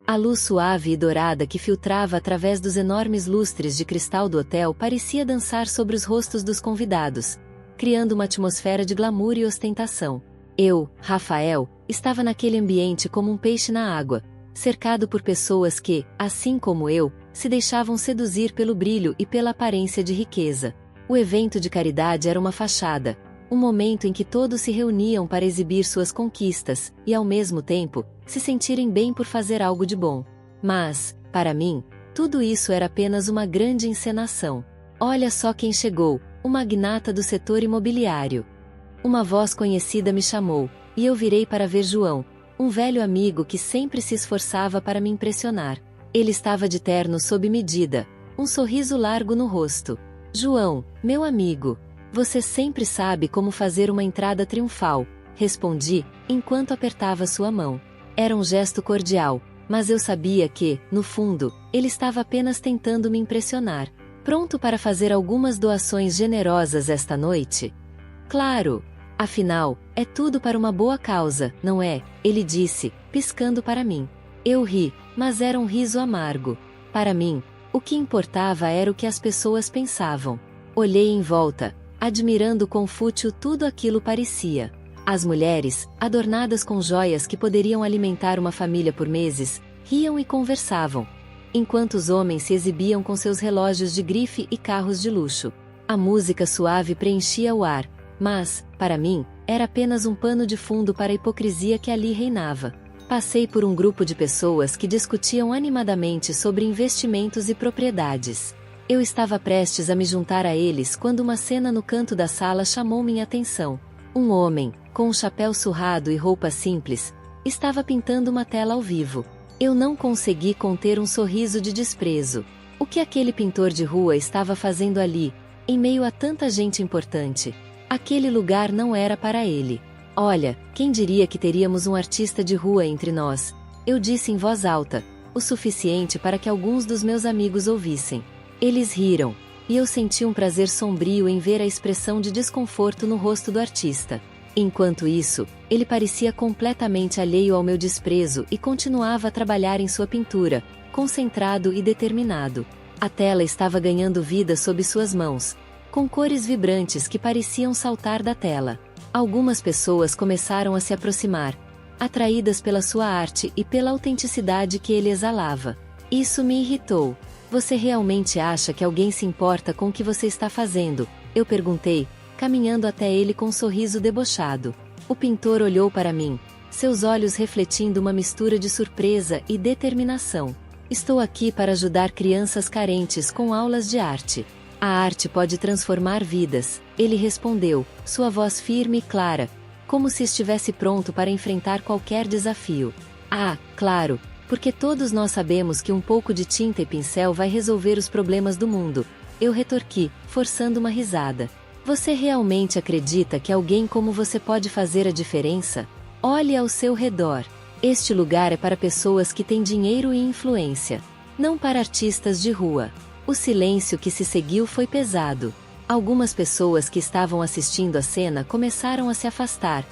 A luz suave e dourada que filtrava através dos enormes lustres de cristal do hotel parecia dançar sobre os rostos dos convidados, criando uma atmosfera de glamour e ostentação. Eu, Rafael, estava naquele ambiente como um peixe na água, cercado por pessoas que, assim como eu, se deixavam seduzir pelo brilho e pela aparência de riqueza. O evento de caridade era uma fachada, um momento em que todos se reuniam para exibir suas conquistas e, ao mesmo tempo, se sentirem bem por fazer algo de bom. Mas, para mim, tudo isso era apenas uma grande encenação. Olha só quem chegou, o magnata do setor imobiliário. Uma voz conhecida me chamou, e eu virei para ver João, um velho amigo que sempre se esforçava para me impressionar. Ele estava de terno sob medida, um sorriso largo no rosto. João, meu amigo, você sempre sabe como fazer uma entrada triunfal, respondi, enquanto apertava sua mão. Era um gesto cordial, mas eu sabia que, no fundo, ele estava apenas tentando me impressionar. Pronto para fazer algumas doações generosas esta noite? Claro! Afinal, é tudo para uma boa causa, não é? Ele disse, piscando para mim. Eu ri, mas era um riso amargo. Para mim, o que importava era o que as pessoas pensavam. Olhei em volta, admirando quão fútil tudo aquilo parecia. As mulheres, adornadas com joias que poderiam alimentar uma família por meses, riam e conversavam, enquanto os homens se exibiam com seus relógios de grife e carros de luxo. A música suave preenchia o ar, mas, para mim, era apenas um pano de fundo para a hipocrisia que ali reinava. Passei por um grupo de pessoas que discutiam animadamente sobre investimentos e propriedades. Eu estava prestes a me juntar a eles quando uma cena no canto da sala chamou minha atenção. Um homem, com um chapéu surrado e roupa simples, estava pintando uma tela ao vivo. Eu não consegui conter um sorriso de desprezo. O que aquele pintor de rua estava fazendo ali, em meio a tanta gente importante? Aquele lugar não era para ele. Olha, quem diria que teríamos um artista de rua entre nós? Eu disse em voz alta, o suficiente para que alguns dos meus amigos ouvissem. Eles riram, e eu senti um prazer sombrio em ver a expressão de desconforto no rosto do artista. Enquanto isso, ele parecia completamente alheio ao meu desprezo e continuava a trabalhar em sua pintura, concentrado e determinado. A tela estava ganhando vida sob suas mãos, com cores vibrantes que pareciam saltar da tela. Algumas pessoas começaram a se aproximar, atraídas pela sua arte e pela autenticidade que ele exalava. Isso me irritou. Você realmente acha que alguém se importa com o que você está fazendo? Eu perguntei, caminhando até ele com um sorriso debochado. O pintor olhou para mim, seus olhos refletindo uma mistura de surpresa e determinação. Estou aqui para ajudar crianças carentes com aulas de arte. A arte pode transformar vidas, ele respondeu, sua voz firme e clara, como se estivesse pronto para enfrentar qualquer desafio. Ah, claro, porque todos nós sabemos que um pouco de tinta e pincel vai resolver os problemas do mundo, eu retorqui, forçando uma risada. Você realmente acredita que alguém como você pode fazer a diferença? Olhe ao seu redor. Este lugar é para pessoas que têm dinheiro e influência, não para artistas de rua. O silêncio que se seguiu foi pesado. Algumas pessoas que estavam assistindo a cena começaram a se afastar,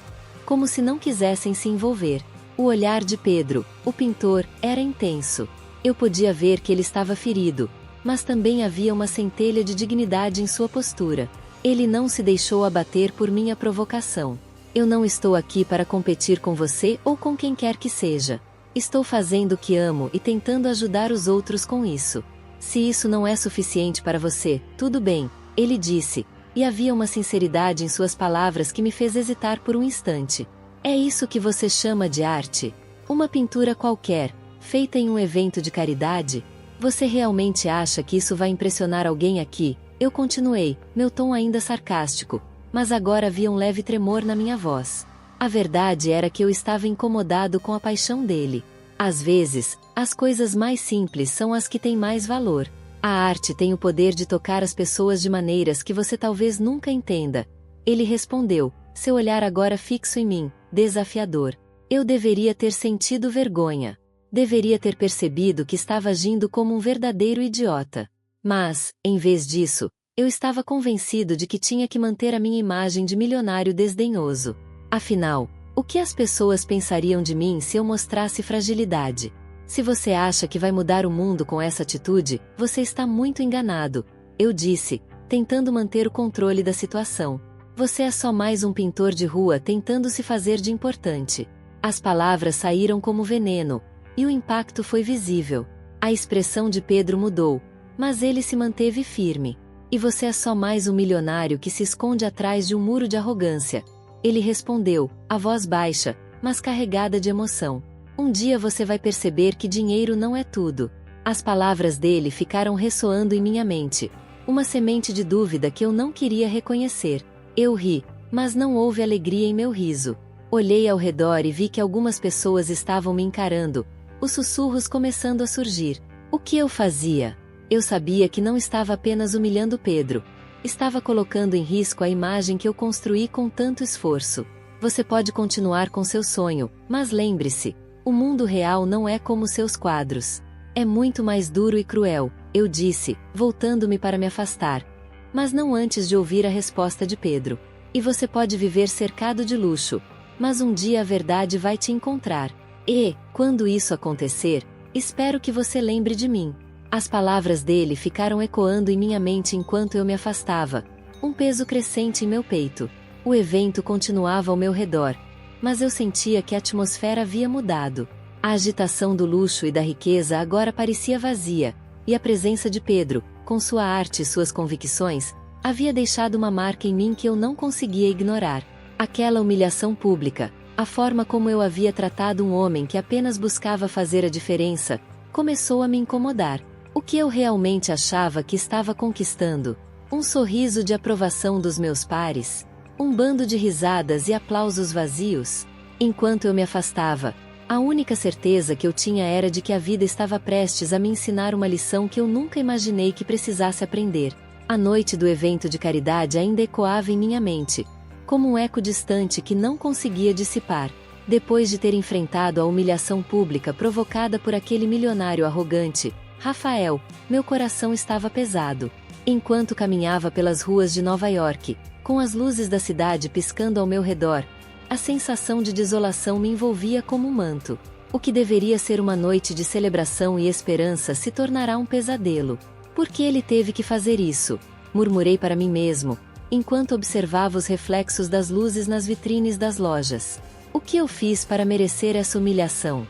como se não quisessem se envolver. O olhar de Pedro, o pintor, era intenso. Eu podia ver que ele estava ferido, mas também havia uma centelha de dignidade em sua postura. Ele não se deixou abater por minha provocação. Eu não estou aqui para competir com você ou com quem quer que seja. Estou fazendo o que amo e tentando ajudar os outros com isso. Se isso não é suficiente para você, tudo bem, ele disse, e havia uma sinceridade em suas palavras que me fez hesitar por um instante. É isso que você chama de arte? Uma pintura qualquer, feita em um evento de caridade? Você realmente acha que isso vai impressionar alguém aqui? Eu continuei, meu tom ainda sarcástico, mas agora havia um leve tremor na minha voz. A verdade era que eu estava incomodado com a paixão dele. Às vezes, as coisas mais simples são as que têm mais valor. A arte tem o poder de tocar as pessoas de maneiras que você talvez nunca entenda. Ele respondeu, seu olhar agora fixo em mim, desafiador. Eu deveria ter sentido vergonha. Deveria ter percebido que estava agindo como um verdadeiro idiota. Mas, em vez disso, eu estava convencido de que tinha que manter a minha imagem de milionário desdenhoso. Afinal, o que as pessoas pensariam de mim se eu mostrasse fragilidade? Se você acha que vai mudar o mundo com essa atitude, você está muito enganado, eu disse, tentando manter o controle da situação. Você é só mais um pintor de rua tentando se fazer de importante. As palavras saíram como veneno, e o impacto foi visível. A expressão de Pedro mudou, mas ele se manteve firme. E você é só mais um milionário que se esconde atrás de um muro de arrogância. Ele respondeu, a voz baixa, mas carregada de emoção. Um dia você vai perceber que dinheiro não é tudo. As palavras dele ficaram ressoando em minha mente. Uma semente de dúvida que eu não queria reconhecer. Eu ri, mas não houve alegria em meu riso. Olhei ao redor e vi que algumas pessoas estavam me encarando, os sussurros começando a surgir. O que eu fazia? Eu sabia que não estava apenas humilhando Pedro. Estava colocando em risco a imagem que eu construí com tanto esforço. Você pode continuar com seu sonho, mas lembre-se, o mundo real não é como seus quadros. É muito mais duro e cruel, eu disse, voltando-me para me afastar. Mas não antes de ouvir a resposta de Pedro. E você pode viver cercado de luxo, mas um dia a verdade vai te encontrar. E, quando isso acontecer, espero que você lembre de mim. As palavras dele ficaram ecoando em minha mente enquanto eu me afastava, um peso crescente em meu peito. O evento continuava ao meu redor, mas eu sentia que a atmosfera havia mudado. A agitação do luxo e da riqueza agora parecia vazia, e a presença de Pedro, com sua arte e suas convicções, havia deixado uma marca em mim que eu não conseguia ignorar. Aquela humilhação pública, a forma como eu havia tratado um homem que apenas buscava fazer a diferença, começou a me incomodar. O que eu realmente achava que estava conquistando? Um sorriso de aprovação dos meus pares? Um bando de risadas e aplausos vazios? Enquanto eu me afastava, a única certeza que eu tinha era de que a vida estava prestes a me ensinar uma lição que eu nunca imaginei que precisasse aprender. A noite do evento de caridade ainda ecoava em minha mente, como um eco distante que não conseguia dissipar. Depois de ter enfrentado a humilhação pública provocada por aquele milionário arrogante, Rafael, meu coração estava pesado. Enquanto caminhava pelas ruas de Nova York, com as luzes da cidade piscando ao meu redor, a sensação de desolação me envolvia como um manto. O que deveria ser uma noite de celebração e esperança se tornará um pesadelo. Por que ele teve que fazer isso? Murmurei para mim mesmo, enquanto observava os reflexos das luzes nas vitrines das lojas. O que eu fiz para merecer essa humilhação?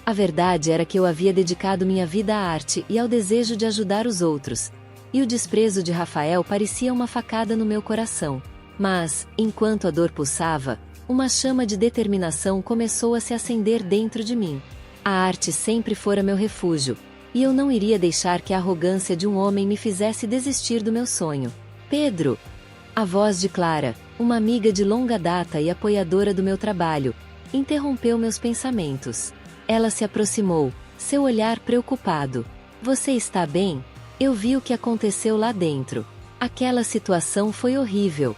A verdade era que eu havia dedicado minha vida à arte e ao desejo de ajudar os outros, e o desprezo de Rafael parecia uma facada no meu coração. Mas, enquanto a dor pulsava, uma chama de determinação começou a se acender dentro de mim. A arte sempre fora meu refúgio, e eu não iria deixar que a arrogância de um homem me fizesse desistir do meu sonho. Pedro! A voz de Clara, uma amiga de longa data e apoiadora do meu trabalho, interrompeu meus pensamentos. Ela se aproximou, seu olhar preocupado. Você está bem? Eu vi o que aconteceu lá dentro. Aquela situação foi horrível.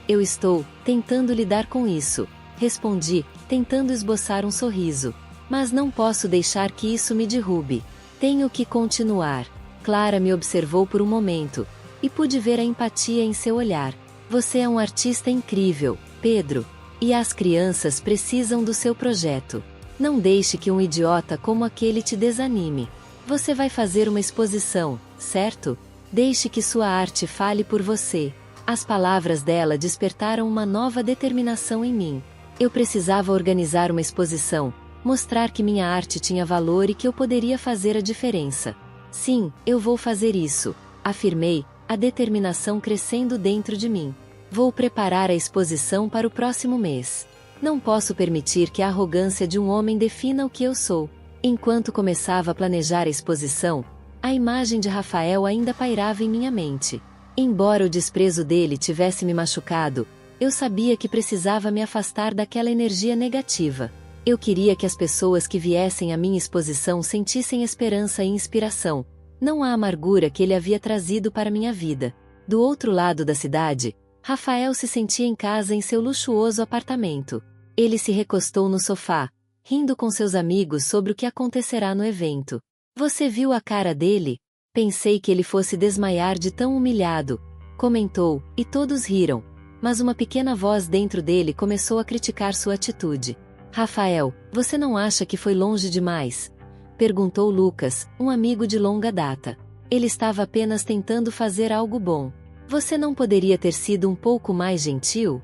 Eu estou tentando lidar com isso, respondi, tentando esboçar um sorriso. Mas não posso deixar que isso me derrube. Tenho que continuar. Clara me observou por um momento, e pude ver a empatia em seu olhar. Você é um artista incrível, Pedro. E as crianças precisam do seu projeto. Não deixe que um idiota como aquele te desanime. Você vai fazer uma exposição, certo? Deixe que sua arte fale por você. As palavras dela despertaram uma nova determinação em mim. Eu precisava organizar uma exposição, mostrar que minha arte tinha valor e que eu poderia fazer a diferença. Sim, eu vou fazer isso, afirmei, a determinação crescendo dentro de mim. Vou preparar a exposição para o próximo mês. Não posso permitir que a arrogância de um homem defina o que eu sou. Enquanto começava a planejar a exposição, a imagem de Rafael ainda pairava em minha mente. Embora o desprezo dele tivesse me machucado, eu sabia que precisava me afastar daquela energia negativa. Eu queria que as pessoas que viessem à minha exposição sentissem esperança e inspiração, não a amargura que ele havia trazido para minha vida. Do outro lado da cidade, Rafael se sentia em casa em seu luxuoso apartamento. Ele se recostou no sofá, rindo com seus amigos sobre o que acontecerá no evento. Você viu a cara dele? Pensei que ele fosse desmaiar de tão humilhado, comentou, e todos riram. Mas uma pequena voz dentro dele começou a criticar sua atitude. Rafael, você não acha que foi longe demais? Perguntou Lucas, um amigo de longa data. Ele estava apenas tentando fazer algo bom. Você não poderia ter sido um pouco mais gentil?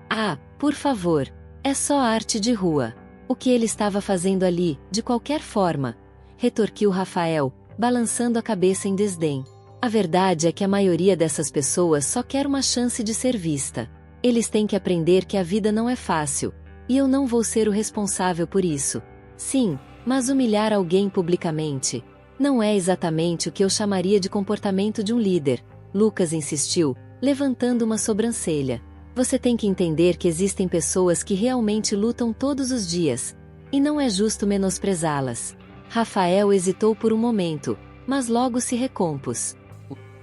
Ah, por favor. É só arte de rua. O que ele estava fazendo ali, de qualquer forma? Retorquiu Rafael, balançando a cabeça em desdém. A verdade é que a maioria dessas pessoas só quer uma chance de ser vista. Eles têm que aprender que a vida não é fácil. E eu não vou ser o responsável por isso. Sim, mas humilhar alguém publicamente não é exatamente o que eu chamaria de comportamento de um líder, Lucas insistiu, levantando uma sobrancelha. Você tem que entender que existem pessoas que realmente lutam todos os dias, e não é justo menosprezá-las. Rafael hesitou por um momento, mas logo se recompôs.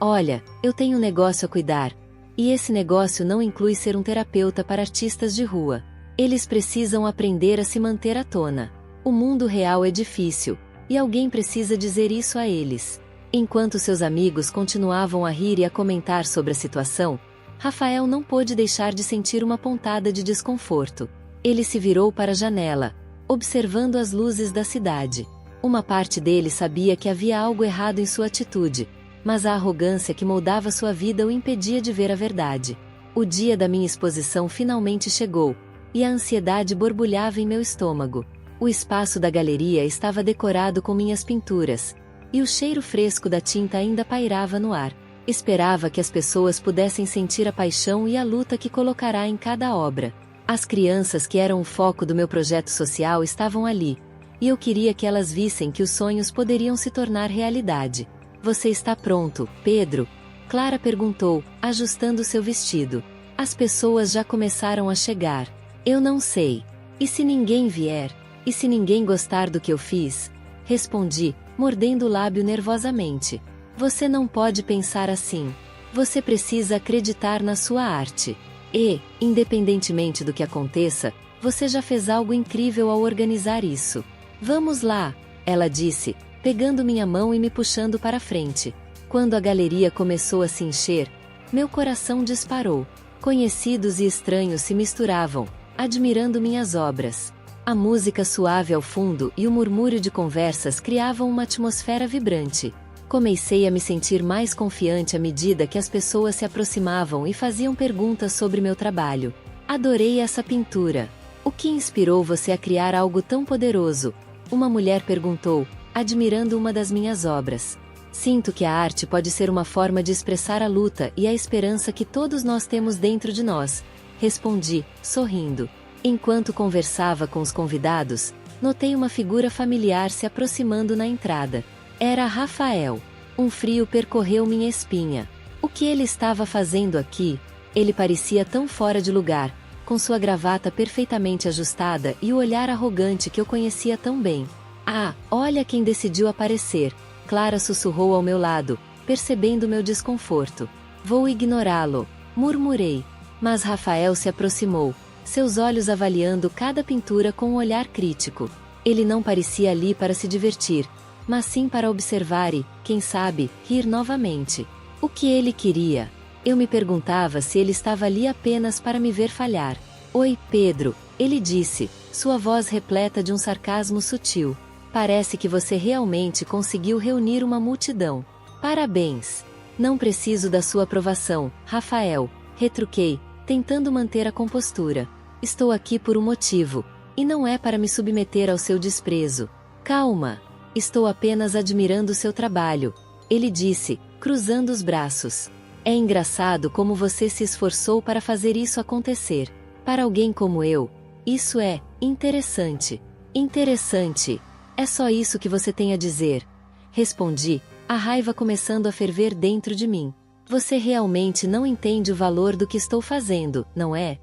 Olha, eu tenho um negócio a cuidar, e esse negócio não inclui ser um terapeuta para artistas de rua. Eles precisam aprender a se manter à tona. O mundo real é difícil, e alguém precisa dizer isso a eles. Enquanto seus amigos continuavam a rir e a comentar sobre a situação, Rafael não pôde deixar de sentir uma pontada de desconforto. Ele se virou para a janela, observando as luzes da cidade. Uma parte dele sabia que havia algo errado em sua atitude, mas a arrogância que moldava sua vida o impedia de ver a verdade. O dia da minha exposição finalmente chegou, e a ansiedade borbulhava em meu estômago. O espaço da galeria estava decorado com minhas pinturas, e o cheiro fresco da tinta ainda pairava no ar. Esperava que as pessoas pudessem sentir a paixão e a luta que colocará em cada obra. As crianças que eram o foco do meu projeto social estavam ali, e eu queria que elas vissem que os sonhos poderiam se tornar realidade. Você está pronto, Pedro? Clara perguntou, ajustando seu vestido. As pessoas já começaram a chegar. Eu não sei. E se ninguém vier? E se ninguém gostar do que eu fiz? Respondi, mordendo o lábio nervosamente. Você não pode pensar assim. Você precisa acreditar na sua arte. E, independentemente do que aconteça, você já fez algo incrível ao organizar isso. Vamos lá, ela disse, pegando minha mão e me puxando para frente. Quando a galeria começou a se encher, meu coração disparou. Conhecidos e estranhos se misturavam, admirando minhas obras. A música suave ao fundo e o murmúrio de conversas criavam uma atmosfera vibrante. Comecei a me sentir mais confiante à medida que as pessoas se aproximavam e faziam perguntas sobre meu trabalho. Adorei essa pintura. O que inspirou você a criar algo tão poderoso? Uma mulher perguntou, admirando uma das minhas obras. Sinto que a arte pode ser uma forma de expressar a luta e a esperança que todos nós temos dentro de nós. Respondi, sorrindo. Enquanto conversava com os convidados, notei uma figura familiar se aproximando na entrada. Era Rafael. Um frio percorreu minha espinha. O que ele estava fazendo aqui? Ele parecia tão fora de lugar, com sua gravata perfeitamente ajustada e o olhar arrogante que eu conhecia tão bem. Ah, olha quem decidiu aparecer. Clara sussurrou ao meu lado, percebendo meu desconforto. Vou ignorá-lo, murmurei. Mas Rafael se aproximou, seus olhos avaliando cada pintura com um olhar crítico. Ele não parecia ali para se divertir, mas sim para observar e, quem sabe, rir novamente. O que ele queria? Eu me perguntava se ele estava ali apenas para me ver falhar. Oi, Pedro, ele disse, sua voz repleta de um sarcasmo sutil. Parece que você realmente conseguiu reunir uma multidão. Parabéns! Não preciso da sua aprovação, Rafael, retruquei, tentando manter a compostura. Estou aqui por um motivo, e não é para me submeter ao seu desprezo. Calma! Estou apenas admirando seu trabalho, ele disse, cruzando os braços. É engraçado como você se esforçou para fazer isso acontecer. Para alguém como eu, isso é interessante. Interessante. É só isso que você tem a dizer. Respondi, a raiva começando a ferver dentro de mim. Você realmente não entende o valor do que estou fazendo, não é?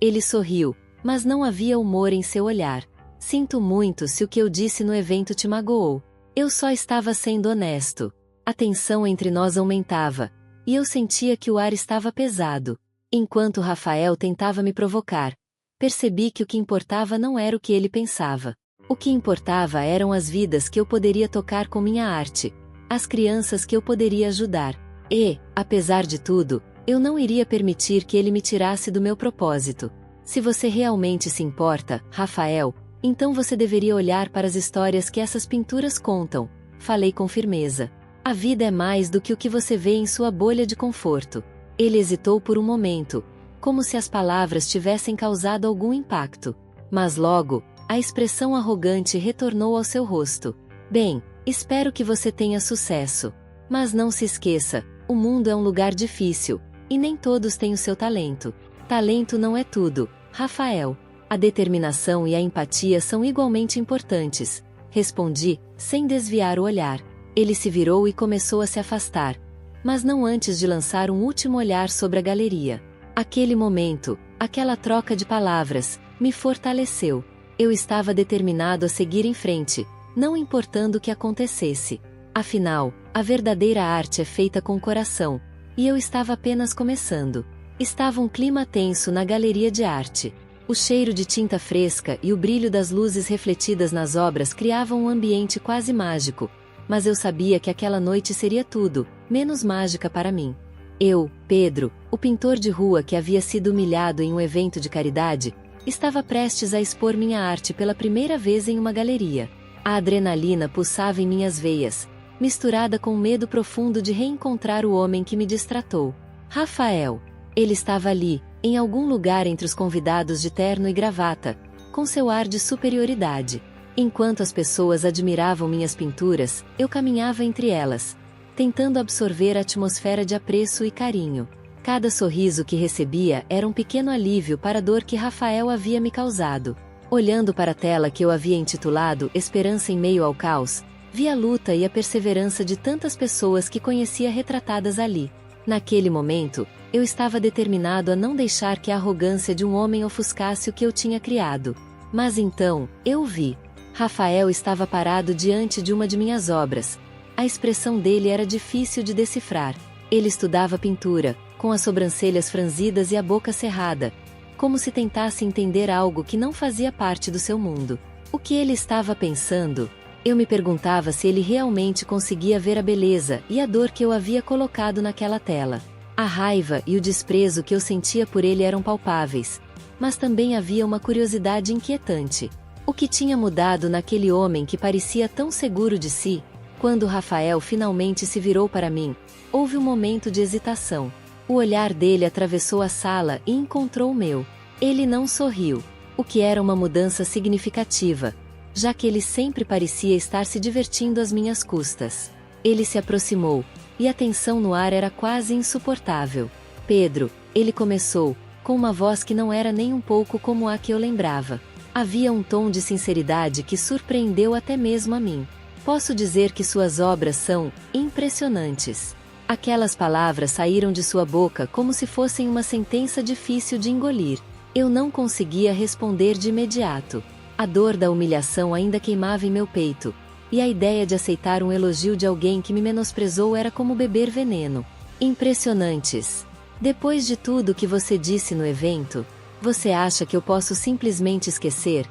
Ele sorriu, mas não havia humor em seu olhar. Sinto muito se o que eu disse no evento te magoou. Eu só estava sendo honesto. A tensão entre nós aumentava, e eu sentia que o ar estava pesado. Enquanto Rafael tentava me provocar, percebi que o que importava não era o que ele pensava. O que importava eram as vidas que eu poderia tocar com minha arte, as crianças que eu poderia ajudar. E, apesar de tudo, eu não iria permitir que ele me tirasse do meu propósito. Se você realmente se importa, Rafael, Então você deveria olhar para as histórias que essas pinturas contam, falei com firmeza. A vida é mais do que o que você vê em sua bolha de conforto. Ele hesitou por um momento, como se as palavras tivessem causado algum impacto. Mas logo, a expressão arrogante retornou ao seu rosto. Bem, espero que você tenha sucesso. Mas não se esqueça, o mundo é um lugar difícil, e nem todos têm o seu talento. Talento não é tudo, Rafael. A determinação e a empatia são igualmente importantes, respondi, sem desviar o olhar. Ele se virou e começou a se afastar, mas não antes de lançar um último olhar sobre a galeria. Aquele momento, aquela troca de palavras, me fortaleceu. Eu estava determinado a seguir em frente, não importando o que acontecesse. Afinal, a verdadeira arte é feita com o coração, e eu estava apenas começando. Estava um clima tenso na galeria de arte. O cheiro de tinta fresca e o brilho das luzes refletidas nas obras criavam um ambiente quase mágico, mas eu sabia que aquela noite seria tudo, menos mágica para mim. Eu, Pedro, o pintor de rua que havia sido humilhado em um evento de caridade, estava prestes a expor minha arte pela primeira vez em uma galeria. A adrenalina pulsava em minhas veias, misturada com o medo profundo de reencontrar o homem que me distratou. Rafael. Ele estava ali, em algum lugar entre os convidados de terno e gravata, com seu ar de superioridade. Enquanto as pessoas admiravam minhas pinturas, eu caminhava entre elas, tentando absorver a atmosfera de apreço e carinho. Cada sorriso que recebia era um pequeno alívio para a dor que Rafael havia me causado. Olhando para a tela que eu havia intitulado Esperança em Meio ao Caos, vi a luta e a perseverança de tantas pessoas que conhecia retratadas ali. Naquele momento, eu estava determinado a não deixar que a arrogância de um homem ofuscasse o que eu tinha criado. Mas então, eu vi. Rafael estava parado diante de uma de minhas obras. A expressão dele era difícil de decifrar. Ele estudava pintura, com as sobrancelhas franzidas e a boca cerrada, como se tentasse entender algo que não fazia parte do seu mundo. O que ele estava pensando? Eu me perguntava se ele realmente conseguia ver a beleza e a dor que eu havia colocado naquela tela. A raiva e o desprezo que eu sentia por ele eram palpáveis, mas também havia uma curiosidade inquietante. O que tinha mudado naquele homem que parecia tão seguro de si? Quando Rafael finalmente se virou para mim, houve um momento de hesitação. O olhar dele atravessou a sala e encontrou o meu. Ele não sorriu, o que era uma mudança significativa, já que ele sempre parecia estar se divertindo às minhas custas. Ele se aproximou, e a tensão no ar era quase insuportável. Pedro, ele começou, com uma voz que não era nem um pouco como a que eu lembrava. Havia um tom de sinceridade que surpreendeu até mesmo a mim. Posso dizer que suas obras são impressionantes. Aquelas palavras saíram de sua boca como se fossem uma sentença difícil de engolir. Eu não conseguia responder de imediato. A dor da humilhação ainda queimava em meu peito, e a ideia de aceitar um elogio de alguém que me menosprezou era como beber veneno. Impressionantes. Depois de tudo que você disse no evento, você acha que eu posso simplesmente esquecer?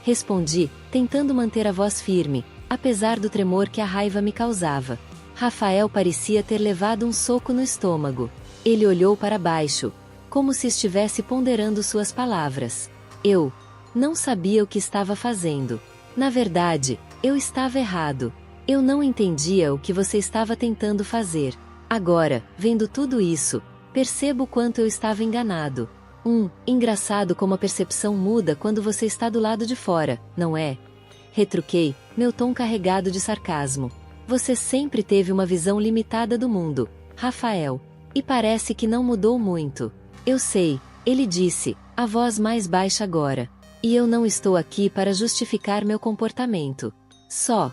Respondi, tentando manter a voz firme, apesar do tremor que a raiva me causava. Rafael parecia ter levado um soco no estômago. Ele olhou para baixo, como se estivesse ponderando suas palavras. Eu não sabia o que estava fazendo. Na verdade, eu estava errado. Eu não entendia o que você estava tentando fazer. Agora, vendo tudo isso, percebo o quanto eu estava enganado. Engraçado como a percepção muda quando você está do lado de fora, não é? Retruquei, meu tom carregado de sarcasmo. Você sempre teve uma visão limitada do mundo, Rafael. E parece que não mudou muito. Eu sei, ele disse, a voz mais baixa agora. E eu não estou aqui para justificar meu comportamento. Só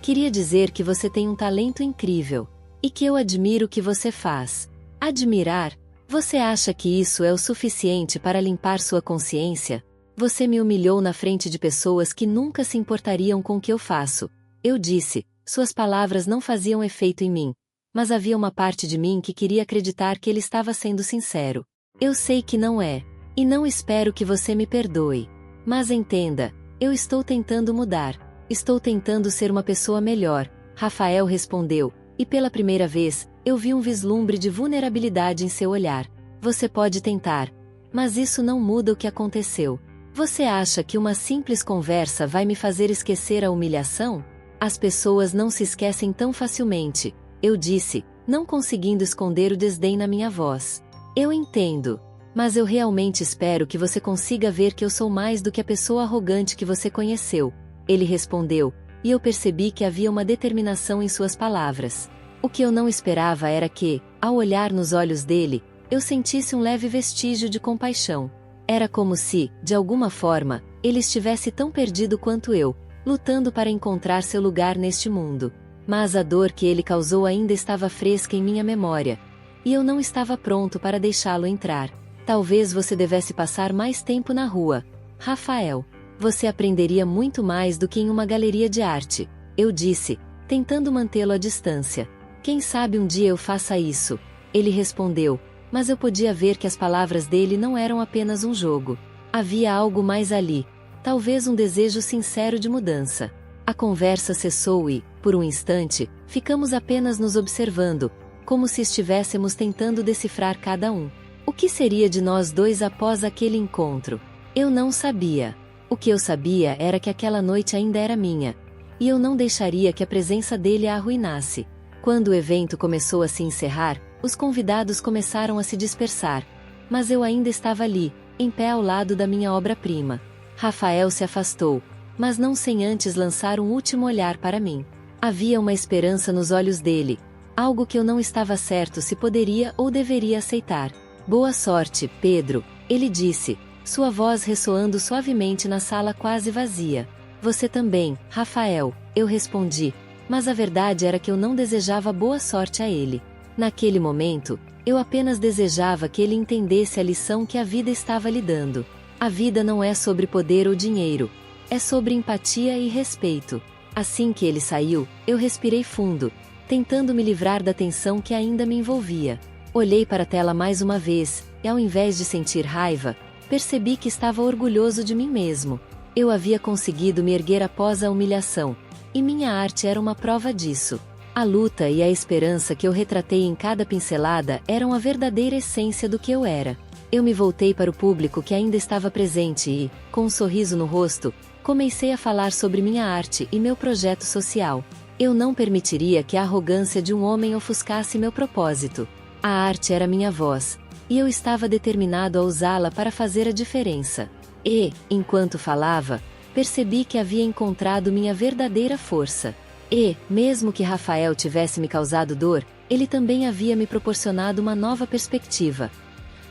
queria dizer que você tem um talento incrível. E que eu admiro o que você faz. Admirar? Você acha que isso é o suficiente para limpar sua consciência? Você me humilhou na frente de pessoas que nunca se importariam com o que eu faço. Eu disse, suas palavras não faziam efeito em mim. Mas havia uma parte de mim que queria acreditar que ele estava sendo sincero. Eu sei que não é. E não espero que você me perdoe. Mas entenda, eu estou tentando mudar. Estou tentando ser uma pessoa melhor, Rafael respondeu, e pela primeira vez, eu vi um vislumbre de vulnerabilidade em seu olhar. Você pode tentar. Mas isso não muda o que aconteceu. Você acha que uma simples conversa vai me fazer esquecer a humilhação? As pessoas não se esquecem tão facilmente, eu disse, não conseguindo esconder o desdém na minha voz. Eu entendo. Mas eu realmente espero que você consiga ver que eu sou mais do que a pessoa arrogante que você conheceu. Ele respondeu, e eu percebi que havia uma determinação em suas palavras. O que eu não esperava era que, ao olhar nos olhos dele, eu sentisse um leve vestígio de compaixão. Era como se, de alguma forma, ele estivesse tão perdido quanto eu, lutando para encontrar seu lugar neste mundo. Mas a dor que ele causou ainda estava fresca em minha memória. E eu não estava pronto para deixá-lo entrar. Talvez você devesse passar mais tempo na rua, Rafael. Você aprenderia muito mais do que em uma galeria de arte, eu disse, tentando mantê-lo à distância. Quem sabe um dia eu faça isso? Ele respondeu, mas eu podia ver que as palavras dele não eram apenas um jogo. Havia algo mais ali, talvez um desejo sincero de mudança. A conversa cessou e, por um instante, ficamos apenas nos observando, como se estivéssemos tentando decifrar cada um. O que seria de nós dois após aquele encontro? Eu não sabia. O que eu sabia era que aquela noite ainda era minha, e eu não deixaria que a presença dele a arruinasse. Quando o evento começou a se encerrar, os convidados começaram a se dispersar, mas eu ainda estava ali, em pé ao lado da minha obra-prima. Rafael se afastou, mas não sem antes lançar um último olhar para mim. Havia uma esperança nos olhos dele, algo que eu não estava certo se poderia ou deveria aceitar. Boa sorte, Pedro, ele disse, sua voz ressoando suavemente na sala quase vazia. Você também, Rafael, eu respondi, mas a verdade era que eu não desejava boa sorte a ele. Naquele momento, eu apenas desejava que ele entendesse a lição que a vida estava lhe dando. A vida não é sobre poder ou dinheiro, é sobre empatia e respeito. Assim que ele saiu, eu respirei fundo, tentando me livrar da tensão que ainda me envolvia. Olhei para a tela mais uma vez, e ao invés de sentir raiva, percebi que estava orgulhoso de mim mesmo. Eu havia conseguido me erguer após a humilhação, e minha arte era uma prova disso. A luta e a esperança que eu retratei em cada pincelada eram a verdadeira essência do que eu era. Eu me voltei para o público que ainda estava presente e, com um sorriso no rosto, comecei a falar sobre minha arte e meu projeto social. Eu não permitiria que a arrogância de um homem ofuscasse meu propósito. A arte era minha voz, e eu estava determinado a usá-la para fazer a diferença. E, enquanto falava, percebi que havia encontrado minha verdadeira força. E, mesmo que Rafael tivesse me causado dor, ele também havia me proporcionado uma nova perspectiva.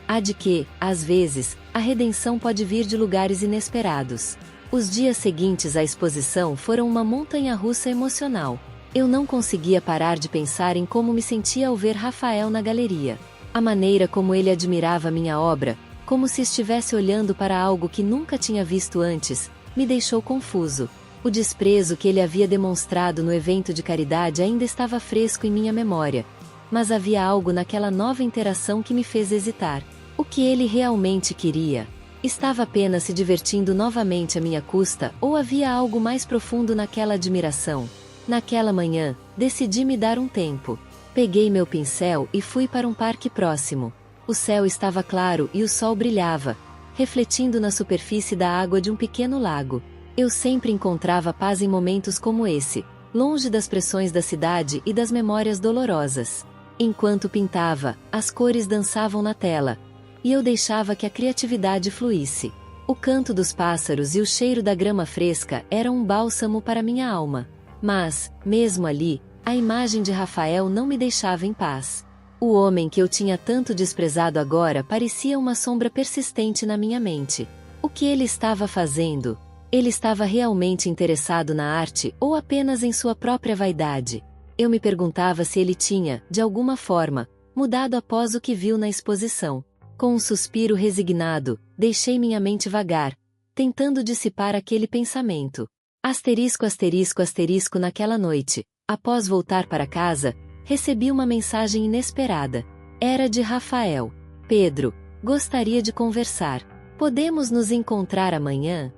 A de que, às vezes, a redenção pode vir de lugares inesperados. Os dias seguintes à exposição foram uma montanha-russa emocional. Eu não conseguia parar de pensar em como me sentia ao ver Rafael na galeria. A maneira como ele admirava minha obra, como se estivesse olhando para algo que nunca tinha visto antes, me deixou confuso. O desprezo que ele havia demonstrado no evento de caridade ainda estava fresco em minha memória. Mas havia algo naquela nova interação que me fez hesitar. O que ele realmente queria? Estava apenas se divertindo novamente à minha custa, ou havia algo mais profundo naquela admiração? Naquela manhã, decidi me dar um tempo. Peguei meu pincel e fui para um parque próximo. O céu estava claro e o sol brilhava, refletindo na superfície da água de um pequeno lago. Eu sempre encontrava paz em momentos como esse, longe das pressões da cidade e das memórias dolorosas. Enquanto pintava, as cores dançavam na tela, e eu deixava que a criatividade fluísse. O canto dos pássaros e o cheiro da grama fresca eram um bálsamo para minha alma. Mas, mesmo ali, a imagem de Rafael não me deixava em paz. O homem que eu tinha tanto desprezado agora parecia uma sombra persistente na minha mente. O que ele estava fazendo? Ele estava realmente interessado na arte ou apenas em sua própria vaidade? Eu me perguntava se ele tinha, de alguma forma, mudado após o que viu na exposição. Com um suspiro resignado, deixei minha mente vagar, tentando dissipar aquele pensamento. Asterisco asterisco asterisco naquela noite, após voltar para casa, recebi uma mensagem inesperada. Era de Rafael. Pedro, gostaria de conversar. Podemos nos encontrar amanhã?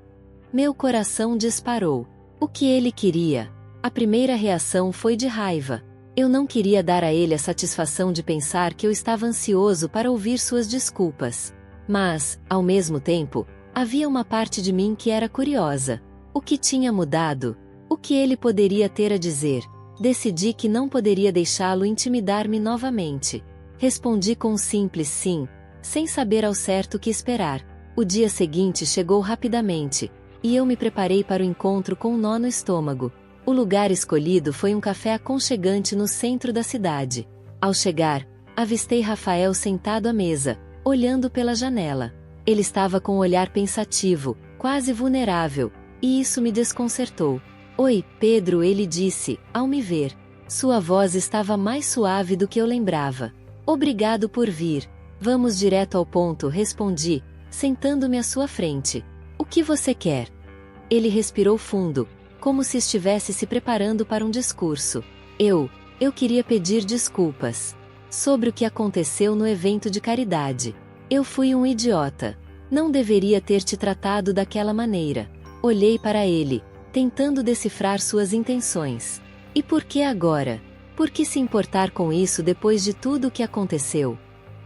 Meu coração disparou. O que ele queria? A primeira reação foi de raiva. Eu não queria dar a ele a satisfação de pensar que eu estava ansioso para ouvir suas desculpas. Mas, ao mesmo tempo, Havia uma parte de mim que era curiosa. O que tinha mudado? O que ele poderia ter a dizer? Decidi que não poderia deixá-lo intimidar-me novamente. Respondi com um simples sim, sem saber ao certo o que esperar. O dia seguinte chegou rapidamente, e eu me preparei para o encontro com um nó no estômago. O lugar escolhido foi um café aconchegante no centro da cidade. Ao chegar, avistei Rafael sentado à mesa, olhando pela janela. Ele estava com um olhar pensativo, quase vulnerável, e isso me desconcertou. Oi, Pedro, ele disse, ao me ver. Sua voz estava mais suave do que eu lembrava. Obrigado por vir. Vamos direto ao ponto, respondi, sentando-me à sua frente. O que você quer? Ele respirou fundo, como se estivesse se preparando para um discurso. Eu queria pedir desculpas. Sobre o que aconteceu no evento de caridade. Eu fui um idiota. Não deveria ter te tratado daquela maneira. Olhei para ele, tentando decifrar suas intenções. E por que agora? Por que se importar com isso depois de tudo o que aconteceu?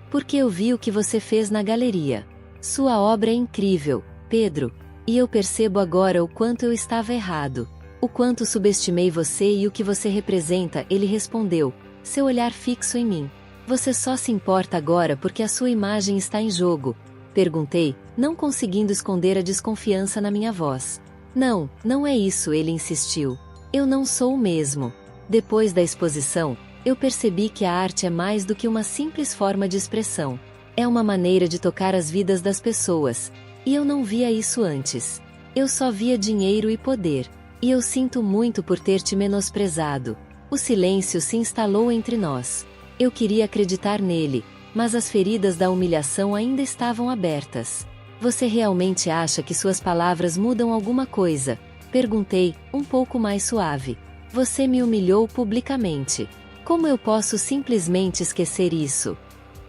Porque eu vi o que você fez na galeria. Sua obra é incrível, Pedro, e eu percebo agora o quanto eu estava errado. O quanto subestimei você e o que você representa, ele respondeu, seu olhar fixo em mim. Você só se importa agora porque a sua imagem está em jogo. Perguntei, não conseguindo esconder a desconfiança na minha voz. Não, não é isso, ele insistiu. Eu não sou o mesmo. Depois da exposição, eu percebi que a arte é mais do que uma simples forma de expressão. É uma maneira de tocar as vidas das pessoas. E eu não via isso antes. Eu só via dinheiro e poder. E eu sinto muito por ter te menosprezado. O silêncio se instalou entre nós. Eu queria acreditar nele, mas as feridas da humilhação ainda estavam abertas. Você realmente acha que suas palavras mudam alguma coisa? Perguntei, um pouco mais suave. Você me humilhou publicamente. Como eu posso simplesmente esquecer isso?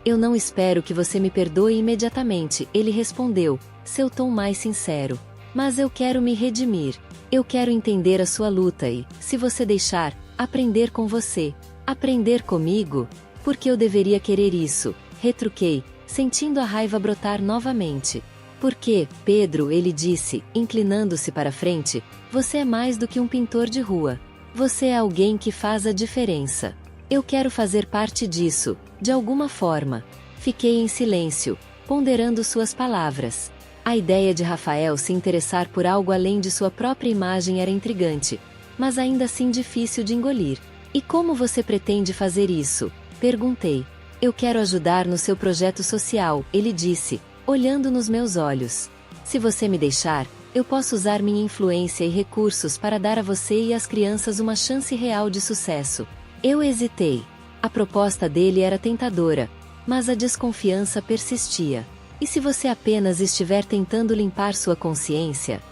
Eu não espero que você me perdoe imediatamente, ele respondeu, seu tom mais sincero. Mas eu quero me redimir. Eu quero entender a sua luta e, se você deixar, aprender com você. Aprender comigo? Por que eu deveria querer isso? Retruquei, sentindo a raiva brotar novamente. Porque, Pedro, ele disse, inclinando-se para frente, você é mais do que um pintor de rua. Você é alguém que faz a diferença. Eu quero fazer parte disso, de alguma forma. Fiquei em silêncio, ponderando suas palavras. A ideia de Rafael se interessar por algo além de sua própria imagem era intrigante, mas ainda assim difícil de engolir. E como você pretende fazer isso? Perguntei. Eu quero ajudar no seu projeto social, ele disse, olhando nos meus olhos. Se você me deixar, eu posso usar minha influência e recursos para dar a você e às crianças uma chance real de sucesso. Eu hesitei. A proposta dele era tentadora, mas a desconfiança persistia. E se você apenas estiver tentando limpar sua consciência?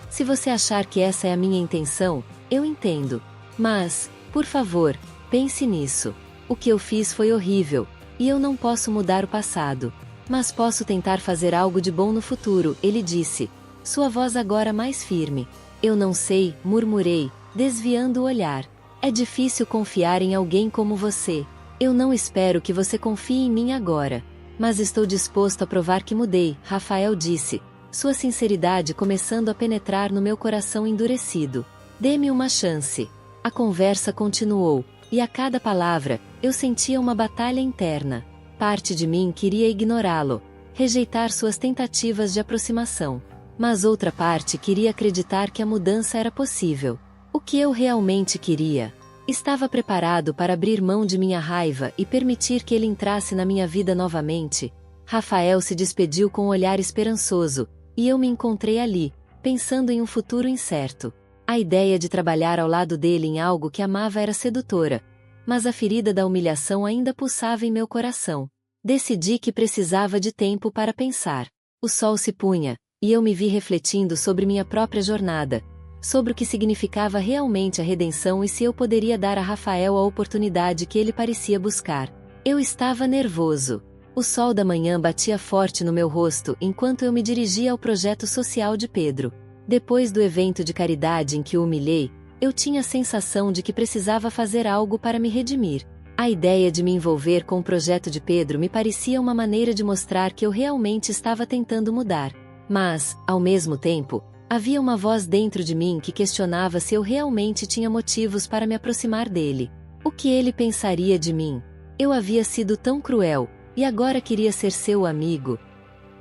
Se você achar que essa é a minha intenção, eu entendo. Mas, por favor, pense nisso. O que eu fiz foi horrível, e eu não posso mudar o passado. Mas posso tentar fazer algo de bom no futuro, ele disse. Sua voz agora mais firme. Eu não sei, murmurei, desviando o olhar. É difícil confiar em alguém como você. Eu não espero que você confie em mim agora. Mas estou disposto a provar que mudei, Rafael disse. Sua sinceridade começando a penetrar no meu coração endurecido. Dê-me uma chance. A conversa continuou, e a cada palavra, eu sentia uma batalha interna. Parte de mim queria ignorá-lo, rejeitar suas tentativas de aproximação. Mas outra parte queria acreditar que a mudança era possível. O que eu realmente queria? Estava preparado para abrir mão de minha raiva e permitir que ele entrasse na minha vida novamente? Rafael se despediu com um olhar esperançoso, e eu me encontrei ali, pensando em um futuro incerto. A ideia de trabalhar ao lado dele em algo que amava era sedutora, mas a ferida da humilhação ainda pulsava em meu coração. Decidi que precisava de tempo para pensar. O sol se punha, e eu me vi refletindo sobre minha própria jornada, sobre o que significava realmente a redenção e se eu poderia dar a Rafael a oportunidade que ele parecia buscar. Eu estava nervoso. O sol da manhã batia forte no meu rosto enquanto eu me dirigia ao projeto social de Pedro. Depois do evento de caridade em que o humilhei, eu tinha a sensação de que precisava fazer algo para me redimir. A ideia de me envolver com o projeto de Pedro me parecia uma maneira de mostrar que eu realmente estava tentando mudar. Mas, ao mesmo tempo, havia uma voz dentro de mim que questionava se eu realmente tinha motivos para me aproximar dele. O que ele pensaria de mim? Eu havia sido tão cruel, e agora queria ser seu amigo.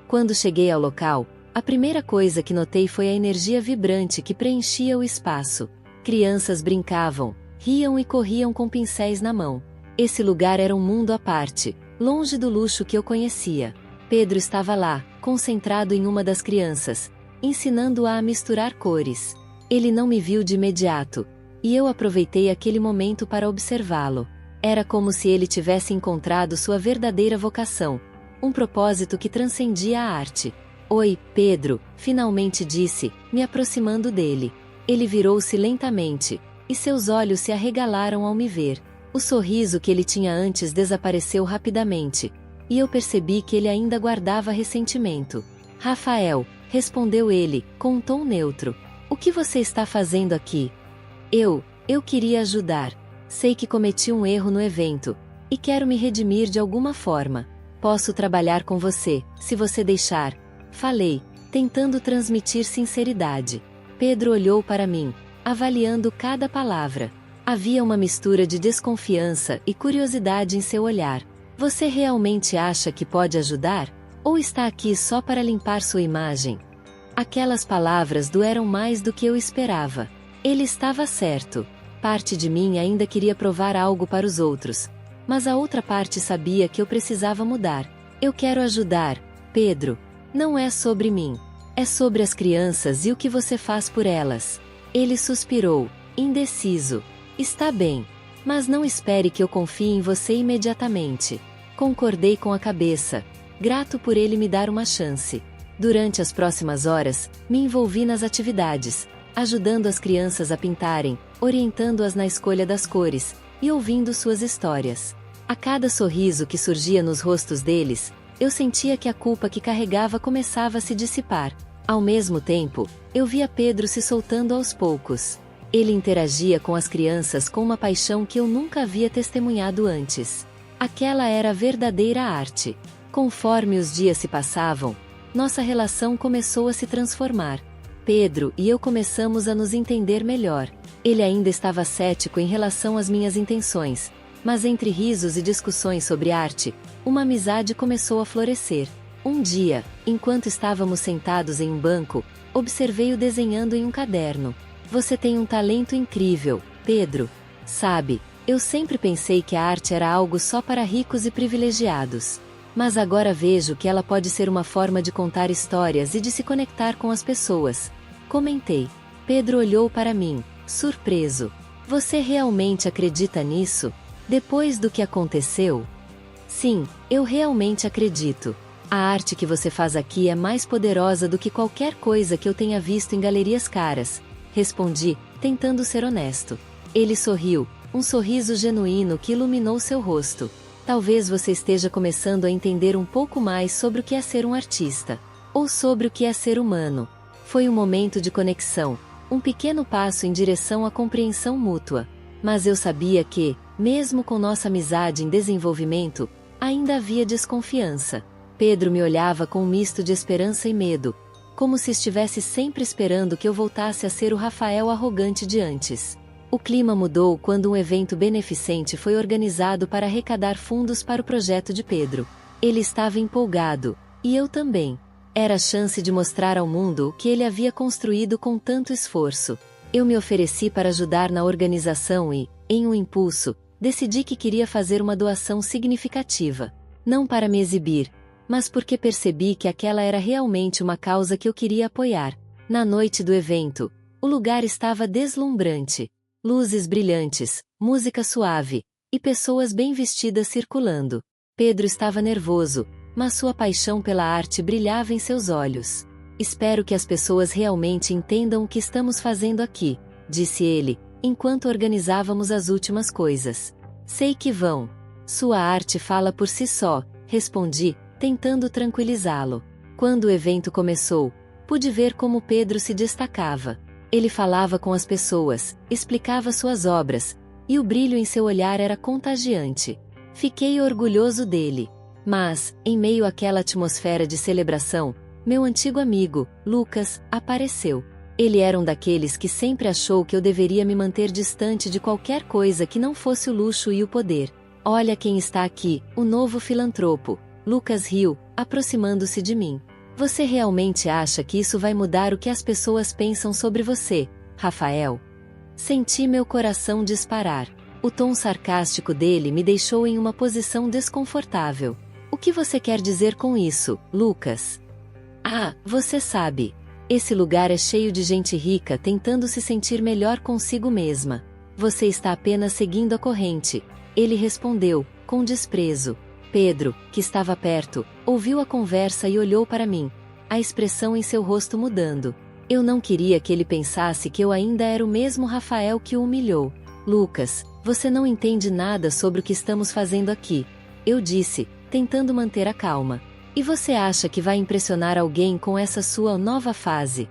Quando cheguei ao local, a primeira coisa que notei foi a energia vibrante que preenchia o espaço. Crianças brincavam, riam e corriam com pincéis na mão. Esse lugar era um mundo à parte, longe do luxo que eu conhecia. Pedro estava lá, concentrado em uma das crianças, ensinando-a a misturar cores. Ele não me viu de imediato, e eu aproveitei aquele momento para observá-lo. Era como se ele tivesse encontrado sua verdadeira vocação, um propósito que transcendia a arte. Oi, Pedro, finalmente disse, me aproximando dele. Ele virou-se lentamente, e seus olhos se arregalaram ao me ver. O sorriso que ele tinha antes desapareceu rapidamente, e eu percebi que ele ainda guardava ressentimento. Rafael, respondeu ele, com um tom neutro. O que você está fazendo aqui? Eu queria ajudar. Sei que cometi um erro no evento, e quero me redimir de alguma forma. Posso trabalhar com você, se você deixar. Falei, tentando transmitir sinceridade. Pedro olhou para mim, avaliando cada palavra. Havia uma mistura de desconfiança e curiosidade em seu olhar. Você realmente acha que pode ajudar? Ou está aqui só para limpar sua imagem? Aquelas palavras doeram mais do que eu esperava. Ele estava certo. Parte de mim ainda queria provar algo para os outros. Mas a outra parte sabia que eu precisava mudar. Eu quero ajudar, Pedro. Não é sobre mim. É sobre as crianças e o que você faz por elas. Ele suspirou, indeciso. Está bem. Mas não espere que eu confie em você imediatamente. Concordei com a cabeça, grato por ele me dar uma chance. Durante as próximas horas, me envolvi nas atividades, ajudando as crianças a pintarem, orientando-as na escolha das cores, e ouvindo suas histórias. A cada sorriso que surgia nos rostos deles, eu sentia que a culpa que carregava começava a se dissipar. Ao mesmo tempo, eu via Pedro se soltando aos poucos. Ele interagia com as crianças com uma paixão que eu nunca havia testemunhado antes. Aquela era a verdadeira arte. Conforme os dias se passavam, nossa relação começou a se transformar. Pedro e eu começamos a nos entender melhor. Ele ainda estava cético em relação às minhas intenções, mas entre risos e discussões sobre arte, uma amizade começou a florescer. Um dia, enquanto estávamos sentados em um banco, observei-o desenhando em um caderno. Você tem um talento incrível, Pedro. Sabe, eu sempre pensei que a arte era algo só para ricos e privilegiados. Mas agora vejo que ela pode ser uma forma de contar histórias e de se conectar com as pessoas. Comentei. Pedro olhou para mim, surpreso. Você realmente acredita nisso? Depois do que aconteceu? Sim, eu realmente acredito. A arte que você faz aqui é mais poderosa do que qualquer coisa que eu tenha visto em galerias caras. Respondi, tentando ser honesto. Ele sorriu, um sorriso genuíno que iluminou seu rosto. Talvez você esteja começando a entender um pouco mais sobre o que é ser um artista. Ou sobre o que é ser humano. Foi um momento de conexão, um pequeno passo em direção à compreensão mútua. Mas eu sabia que, mesmo com nossa amizade em desenvolvimento, ainda havia desconfiança. Pedro me olhava com um misto de esperança e medo, como se estivesse sempre esperando que eu voltasse a ser o Rafael arrogante de antes. O clima mudou quando um evento beneficente foi organizado para arrecadar fundos para o projeto de Pedro. Ele estava empolgado, e eu também. Era a chance de mostrar ao mundo o que ele havia construído com tanto esforço. Eu me ofereci para ajudar na organização e, em um impulso, decidi que queria fazer uma doação significativa. Não para me exibir, mas porque percebi que aquela era realmente uma causa que eu queria apoiar. Na noite do evento, o lugar estava deslumbrante. Luzes brilhantes, música suave, e pessoas bem vestidas circulando. Pedro estava nervoso, mas sua paixão pela arte brilhava em seus olhos. Espero que as pessoas realmente entendam o que estamos fazendo aqui, disse ele, enquanto organizávamos as últimas coisas. Sei que vão. Sua arte fala por si só, respondi, tentando tranquilizá-lo. Quando o evento começou, pude ver como Pedro se destacava. Ele falava com as pessoas, explicava suas obras, e o brilho em seu olhar era contagiante. Fiquei orgulhoso dele. Mas, em meio àquela atmosfera de celebração, Meu antigo amigo, Lucas, apareceu. Ele era um daqueles que sempre achou que eu deveria me manter distante de qualquer coisa que não fosse o luxo e o poder. Olha quem está aqui, o novo filantropo. Lucas riu, aproximando-se de mim. Você realmente acha que isso vai mudar o que as pessoas pensam sobre você, Rafael? Senti meu coração disparar. O tom sarcástico dele me deixou em uma posição desconfortável. O que você quer dizer com isso, Lucas? Ah, você sabe. Esse lugar é cheio de gente rica tentando se sentir melhor consigo mesma. Você está apenas seguindo a corrente. Ele respondeu, com desprezo. Pedro, que estava perto, ouviu a conversa e olhou para mim, a expressão em seu rosto mudando. Eu não queria que ele pensasse que eu ainda era o mesmo Rafael que o humilhou. Lucas, você não entende nada sobre o que estamos fazendo aqui. Eu disse, tentando manter a calma. E você acha que vai impressionar alguém com essa sua nova fase?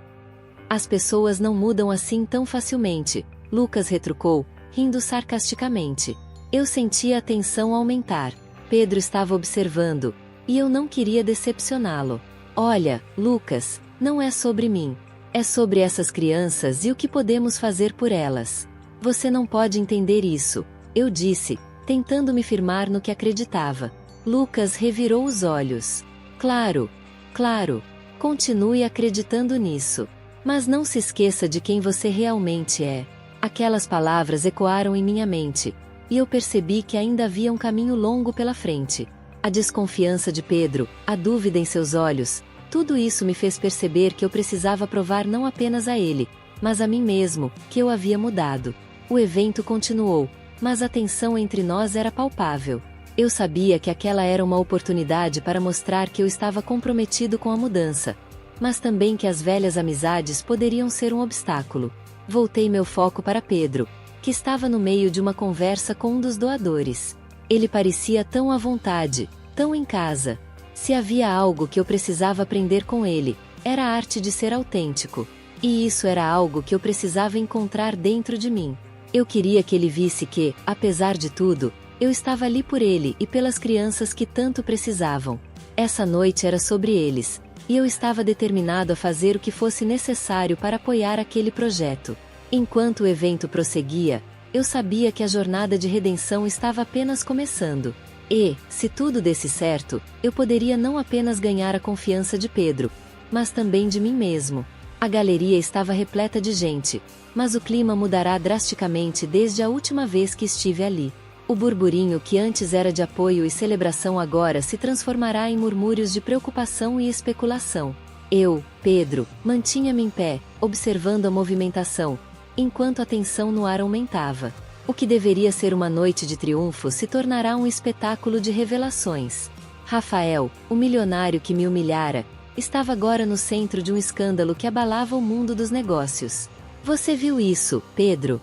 As pessoas não mudam assim tão facilmente, Lucas retrucou, rindo sarcasticamente. Eu sentia a tensão aumentar. Pedro estava observando, e eu não queria decepcioná-lo. Olha, Lucas, não é sobre mim. É sobre essas crianças e o que podemos fazer por elas. Você não pode entender isso, eu disse, tentando me firmar no que acreditava. Lucas revirou os olhos. Claro, claro. Continue acreditando nisso. Mas não se esqueça de quem você realmente é. Aquelas palavras ecoaram em minha mente. E eu percebi que ainda havia um caminho longo pela frente. A desconfiança de Pedro, a dúvida em seus olhos, tudo isso me fez perceber que eu precisava provar não apenas a ele, mas a mim mesmo, que eu havia mudado. O evento continuou, mas a tensão entre nós era palpável. Eu sabia que aquela era uma oportunidade para mostrar que eu estava comprometido com a mudança, mas também que as velhas amizades poderiam ser um obstáculo. Voltei meu foco para Pedro, que estava no meio de uma conversa com um dos doadores. Ele parecia tão à vontade, tão em casa. Se havia algo que eu precisava aprender com ele, era a arte de ser autêntico. E isso era algo que eu precisava encontrar dentro de mim. Eu queria que ele visse que, apesar de tudo, eu estava ali por ele e pelas crianças que tanto precisavam. Essa noite era sobre eles, e eu estava determinado a fazer o que fosse necessário para apoiar aquele projeto. Enquanto o evento prosseguia, eu sabia que a jornada de redenção estava apenas começando. E, se tudo desse certo, eu poderia não apenas ganhar a confiança de Pedro, mas também de mim mesmo. A galeria estava repleta de gente, mas o clima mudará drasticamente desde a última vez que estive ali. O burburinho que antes era de apoio e celebração agora se transformará em murmúrios de preocupação e especulação. Eu, Pedro, mantinha-me em pé, observando a movimentação, enquanto a tensão no ar aumentava. O que deveria ser uma noite de triunfo se tornará um espetáculo de revelações. Rafael, o milionário que me humilhara, estava agora no centro de um escândalo que abalava o mundo dos negócios. Você viu isso, Pedro?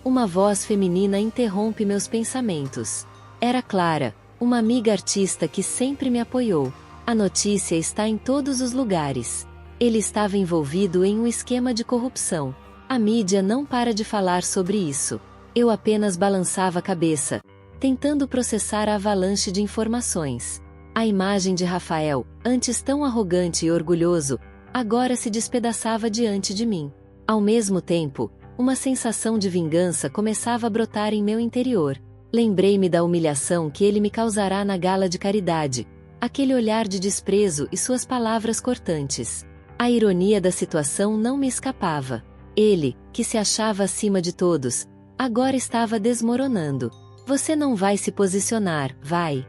Uma voz feminina interrompe meus pensamentos. Era Clara, uma amiga artista que sempre me apoiou. A notícia está em todos os lugares. Ele estava envolvido em um esquema de corrupção. A mídia não para de falar sobre isso. Eu apenas balançava a cabeça, tentando processar a avalanche de informações. A imagem de Rafael, antes tão arrogante e orgulhoso, agora se despedaçava diante de mim. Ao mesmo tempo, uma sensação de vingança começava a brotar em meu interior. Lembrei-me da humilhação que ele me causará na gala de caridade, aquele olhar de desprezo e suas palavras cortantes. A ironia da situação não me escapava. Ele, que se achava acima de todos, agora estava desmoronando. Você não vai se posicionar, vai?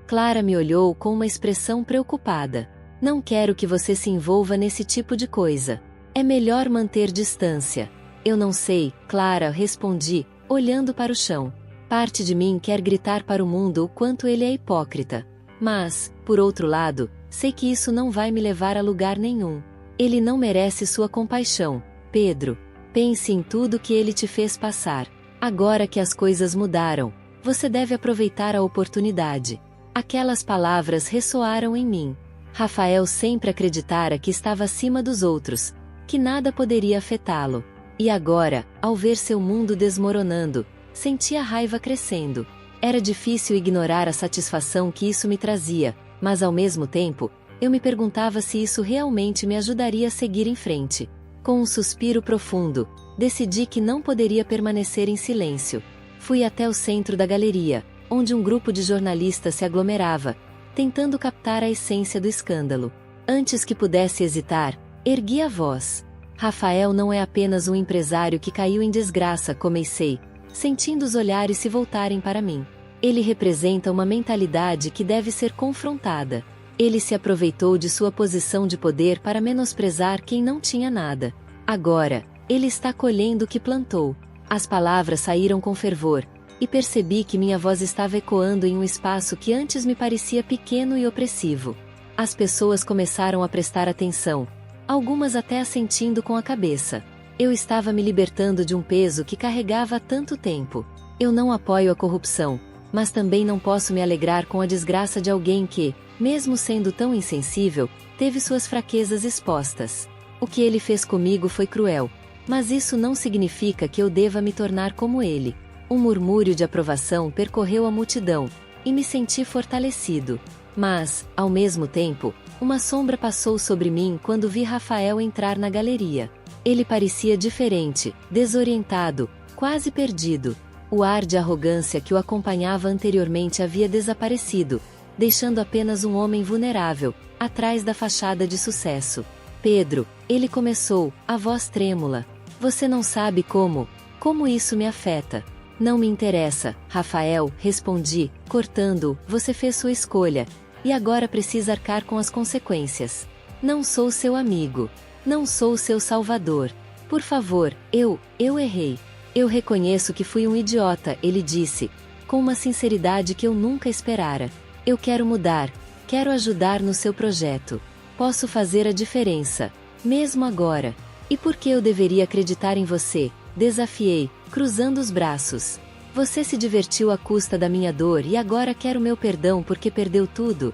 Clara me olhou com uma expressão preocupada. Não quero que você se envolva nesse tipo de coisa. É melhor manter distância. Eu não sei, Clara, respondi, olhando para o chão. Parte de mim quer gritar para o mundo o quanto ele é hipócrita. Mas, por outro lado, sei que isso não vai me levar a lugar nenhum. Ele não merece sua compaixão. Pedro, pense em tudo que ele te fez passar. Agora que as coisas mudaram, você deve aproveitar a oportunidade. Aquelas palavras ressoaram em mim. Rafael sempre acreditara que estava acima dos outros, que nada poderia afetá-lo. E agora, ao ver seu mundo desmoronando, sentia a raiva crescendo. Era difícil ignorar a satisfação que isso me trazia, mas ao mesmo tempo, Eu me perguntava se isso realmente me ajudaria a seguir em frente. Com um suspiro profundo, decidi que não poderia permanecer em silêncio. Fui até o centro da galeria, onde um grupo de jornalistas se aglomerava, tentando captar a essência do escândalo. Antes que pudesse hesitar, ergui a voz. Rafael não é apenas um empresário que caiu em desgraça, comecei, sentindo os olhares se voltarem para mim. Ele representa uma mentalidade que deve ser confrontada. Ele se aproveitou de sua posição de poder para menosprezar quem não tinha nada. Agora, ele está colhendo o que plantou. As palavras saíram com fervor, e percebi que minha voz estava ecoando em um espaço que antes me parecia pequeno e opressivo. As pessoas começaram a prestar atenção, algumas até assentindo com a cabeça. Eu estava me libertando de um peso que carregava há tanto tempo. Eu não apoio a corrupção, mas também não posso me alegrar com a desgraça de alguém que, mesmo sendo tão insensível, teve suas fraquezas expostas. O que ele fez comigo foi cruel, mas isso não significa que eu deva me tornar como ele. Um murmúrio de aprovação percorreu a multidão, e me senti fortalecido. Mas, ao mesmo tempo, uma sombra passou sobre mim quando vi Rafael entrar na galeria. Ele parecia diferente, desorientado, quase perdido. O ar de arrogância que o acompanhava anteriormente havia desaparecido, deixando apenas um homem vulnerável, atrás da fachada de sucesso. Pedro, ele começou, a voz trêmula. Você não sabe como isso me afeta. Não me interessa, Rafael, respondi, cortando-o, você fez sua escolha, e agora precisa arcar com as consequências. Não sou seu amigo. Não sou seu salvador. Por favor, eu errei. Eu reconheço que fui um idiota, ele disse, com uma sinceridade que eu nunca esperara. Eu quero mudar, quero ajudar no seu projeto. Posso fazer a diferença, mesmo agora. E por que eu deveria acreditar em você? Desafiei, cruzando os braços. Você se divertiu à custa da minha dor e agora quer o meu perdão porque perdeu tudo?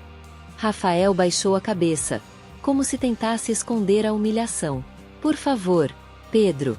Rafael baixou a cabeça, como se tentasse esconder a humilhação. Por favor, Pedro,